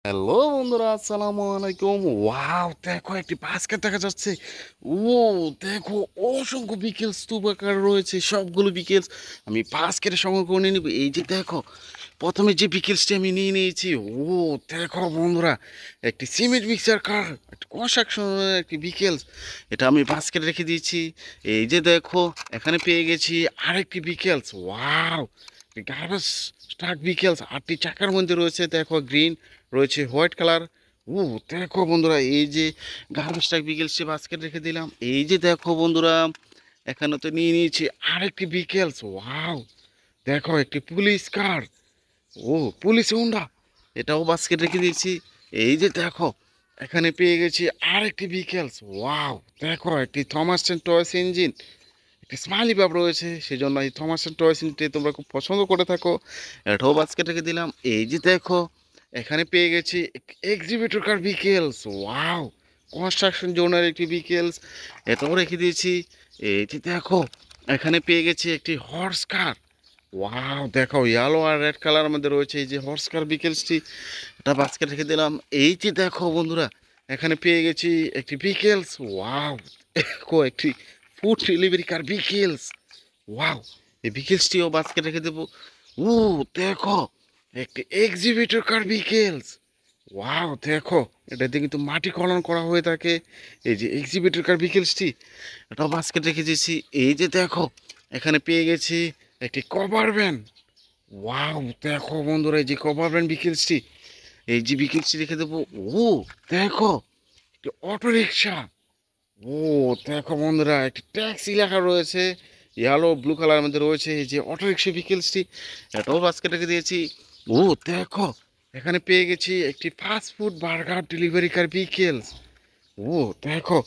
Hello বন্ধুরা, আসসালামু আলাইকুম। ওয়াও, দেখো একটি বাস্কেট দেখা যাচ্ছে। ও দেখো, অসংখ্য বিকেলস স্তূপাকার রয়েছে, সবগুলো বিকেলস আমি বাস্কেটে সংগ্রহ করে নিয়ে নিব। এই যে দেখো, প্রথমে যে বিকেলসটি আমি নিয়ে নিয়েছি। ও দেখো বন্ধুরা, একটি সিমেন্ট মিক্সার কার, একটি কনস্ট্রাকশনের একটি বিকেলস, এটা আমি বাস্কেটে রেখে দিয়েছি। এই যে দেখো, এখানে পেয়ে গেছি আরেকটি বিকেলস। ওয়াও, গার্বেজ স্টাক বিকেলস, 8টি চাকার মধ্যে রয়েছে। দেখো গ্রিন রয়েছে, হোয়াইট কালার। ও দেখো বন্ধুরা, এই যে গার্বেজ ট্রাক বিকেলসটি বাস্কেট রেখে দিলাম। এই যে দেখো বন্ধুরা, এখানে তো নিয়ে নিয়েছি আরেকটি বিকেলস। ওয়াও দেখো, একটি পুলিশ কার। ও পুলিশ হুন্ডা, এটাও বাস্কেট রেখে দিয়েছি। এই যে দেখো, এখানে পেয়ে গেছি আরেকটি বিকেলস। ওয়াও দেখো, একটি থমাস অ্যান্ড টয়েস ইঞ্জিন, একটি স্মাইলি ভাব রয়েছে, সেই জন্য এই থমাস অ্যান্ড টয়েস ইঞ্জিনটি তোমরা খুব পছন্দ করে থাকো, এটাও বাস্কেট রেখে দিলাম। এই যে দেখো, এখানে পেয়ে গেছি এক্সিবিটর কার বিকেলস। ওয়াও, কনস্ট্রাকশন জোনের একটি বিকেলস, এটাও রেখে দিয়েছি। এই যে দেখো, এখানে পেয়ে গেছি একটি হর্স কার। ওয়াও দেখো, ইয়েলো আর রেড কালার মধ্যে রয়েছে এই যে হর্স কার বিকেলসটি, এটা বাস্কেট রেখে দিলাম। এই যে দেখো বন্ধুরা, এখানে পেয়ে গেছি একটি বিকেলস। ওয়াও দেখো, একটি ফুড ডেলিভারি কার বিকেলস। ওয়াও, এই বিকেলসটিও বাস্কেট রেখে দেবো। ও দেখো, একটি এক্সিবিটর কার বিকেলস। ওয়াও দেখো, এটাতে কিন্তু মাটি খনন করা হয়ে থাকে। এই যে এক্সিবিটর কার বিকেলসটি, এটাও বাস্কেট রেখে দিয়েছি। এই যে দেখো, এখানে পেয়ে গেছি একটি কভার ভ্যান। ওয়াও দেখো বন্ধুরা, এই যে কভার ভ্যান বিকেলসটি, এই যে বিকেলসটি রেখে দেবো। ও দেখো, একটি অটো রিক্সা। ও দেখো বন্ধুরা, একটি ট্যাক্সি লেখা রয়েছে, ইয়েলো ব্লু কালার মধ্যে রয়েছে এই যে অটো রিক্সা বিকেলসটি, এটাও বাস্কেট রেখে দিয়েছি। ও দেখো, এখানে পেয়ে গেছি একটি ফাস্ট ফুড বার্গার ডেলিভারি কার বিকেলস। ও দেখো,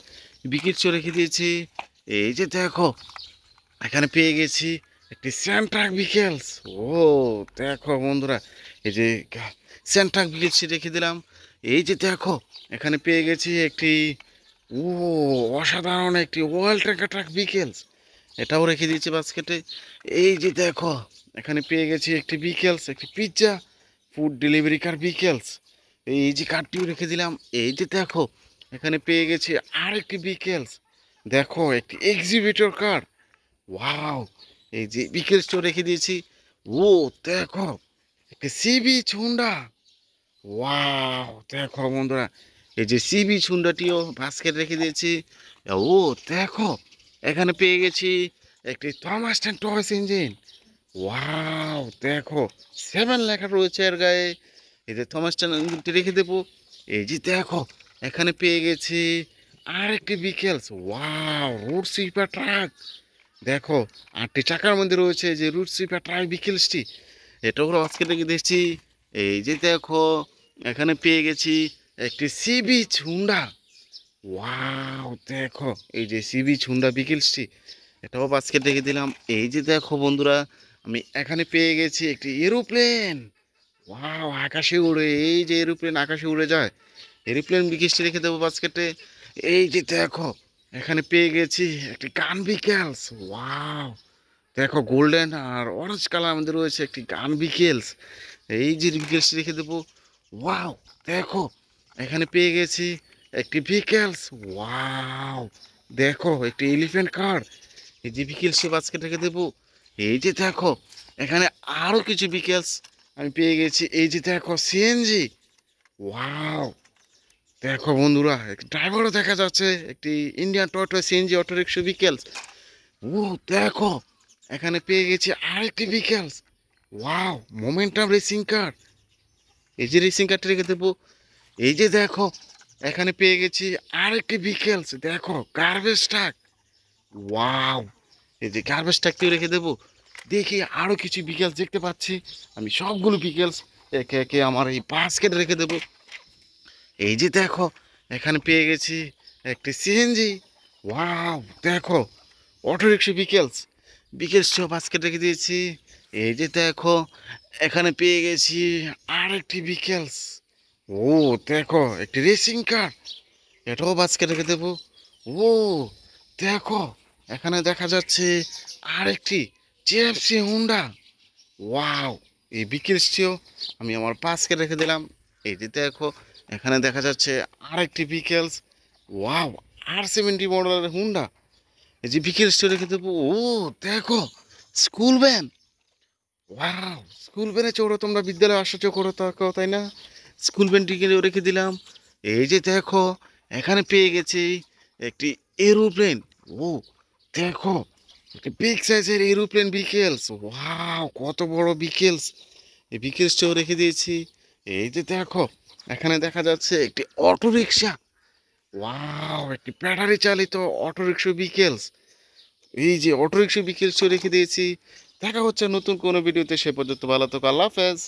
বিকেলসও রেখে দিয়েছি। এই যে দেখো, এখানে পেয়ে গেছি একটি স্যান্ট্রাক বিকেলস। ও দেখো বন্ধুরা, এই যে স্যান্ট্রাক বিকেলসটি রেখে দিলাম। এই যে দেখো, এখানে পেয়ে গেছি একটি, ও অসাধারণ একটি ওয়াল ট্র্যাকার ট্রাক বিকেলস, এটাও রেখে দিয়েছি বাস্কেটে। এই যে দেখো, এখানে পেয়ে গেছি একটি বিকেলস, একটি পিৎজা ফুড ডেলিভারি কার বিকেলস, এই যে কার্ডটিও রেখে দিলাম। এই যে দেখো, এখানে পেয়ে গেছি আরেকটি বিকেলস। দেখো, একটি এক্সিবিটর কার। ওয়াও, এই যে বিকেলসটাও রেখে দিয়েছি। ও দেখো, একটি সিবি হুন্ডা। ওয়াও দেখো বন্ধুরা, এই যে সিবি হুন্ডাটিও বাস্কেট রেখে দিয়েছি। ও দেখো, এখানে পেয়ে গেছি একটি Thomas and toys engine. Wow দেখো, 7 লেখা রয়েছে এর গায়ে। এই যে থমাস ইঞ্জিনটি রেখে দেবো। এই যে দেখো, এখানে পেয়ে গেছি আরেকটি vehicles. Wow, road sweeper truck. দেখো, 8টি চাকার মধ্যে রয়েছে যে রুট সুইপার ট্রাক বিকেলসটি, এটাও আজকে রেখে দিয়েছি। এই যে দেখো, এখানে পেয়ে গেছি একটি সি বিচ হুন্ডা। ওয়াও দেখো, এই যে সি বিচ হুন্ডা বিকেলসটি, এটাও বাস্কেট রেখে দিলাম। এই যে দেখো বন্ধুরা, আমি এখানে পেয়ে গেছি একটি এরোপ্লেন। ওয়াও, আকাশে উড়ে, এই যে এরোপ্লেন আকাশে উড়ে যায়, এরোপ্লেন বিকেলসটি রেখে দেবো বাস্কেটে। এই যে দেখো, এখানে পেয়ে গেছি একটি গান বিকেলস। ওয়াও দেখো, গোল্ডেন আর অরেঞ্জ কালার আমাদের রয়েছে একটি গান বিকেলস, এই যে বিকেলসটি রেখে দেবো। ওয়াও দেখো, এখানে পেয়ে গেছি একটি বিকেলস। ওয়াও দেখো, একটি এলিফ্যান্ট কার, এই যে বিকেলসটি বাস্কেট রেখে দেবো। এই যে দেখো, এখানে আরও কিছু বিকেলস আমি পেয়ে গেছি। এই যে দেখো, সিএনজি। ওয়াও দেখো বন্ধুরা, ড্রাইভারও দেখা যাচ্ছে, একটি Indian Toyota CNG auto rickshaw vehicles. ও দেখো, এখানে পেয়ে গেছি আরেকটি vehicles. Wow, momentum racing car, এই যে রেসিং কারটি রেখে দেবো। এই যে দেখো, এখানে পেয়ে গেছি আরেকটি বিকেলস। দেখো, গার্বেজ ট্রাক। ওয়াও, এই যে গার্বেজ ট্রাকটিও রেখে দেবো। দেখি আরও কিছু বিকেলস দেখতে পাচ্ছি, আমি সবগুলো বিকেলস একে একে আমার এই বাস্কেটে রেখে দেবো। এই যে দেখো, এখানে পেয়ে গেছি একটি সিএনজি। ওয়াও দেখো, অটো রিক্সা বিকেলস, বিকেলসটিও বাস্কেট রেখে দিয়েছি। এই যে দেখো, এখানে পেয়ে গেছি আরেকটি বিকেলস। ও দেখো, একটি রেসিং কার, এটাও বাস্কেট রেখে দেবো। ও দেখো, এখানে দেখা যাচ্ছে আরেকটি জেএফসি হুন্ডা। ওয়াও, এই বিকেলসটিও আমি আমার বাস্কেট রেখে দিলাম। এই যে দেখো, এখানে দেখা যাচ্ছে আরেকটি ভিকেলস। ওয়াও, R70 মডেলের হুন্ডা। এই যে ভিকেল স্টোরে রেখে দেবো। ও দেখো, স্কুল ভ্যান। ওয়াও, স্কুল ভ্যানে চড়ো তোমরা বিদ্যালয়ে আসা করো থাকো, তাই না? স্কুল ভ্যানটিকে রেখে দিলাম। এই যে দেখো, এখানে পেয়ে গেছি একটি এরোপ্লেন। ও দেখো, একটি বিগ সাইজের এরোপ্লেন বিকেলস। ওয়াও, কত বড় বিকেলস! এই বিকেলসটাও রেখে দিয়েছি। এই যে দেখো, এখানে দেখা যাচ্ছে একটি অটো রিক্সা। ওয়াও, একটি ব্যাটারি চালিত অটো রিক্সা বিকেলস। এই যে অটো রিক্সা বিকেলসটাও রেখে দিয়েছি। দেখা হচ্ছে নতুন কোনো ভিডিওতে, সে পর্যন্ত ভালো থাকো, আল্লাহ হাফেজ।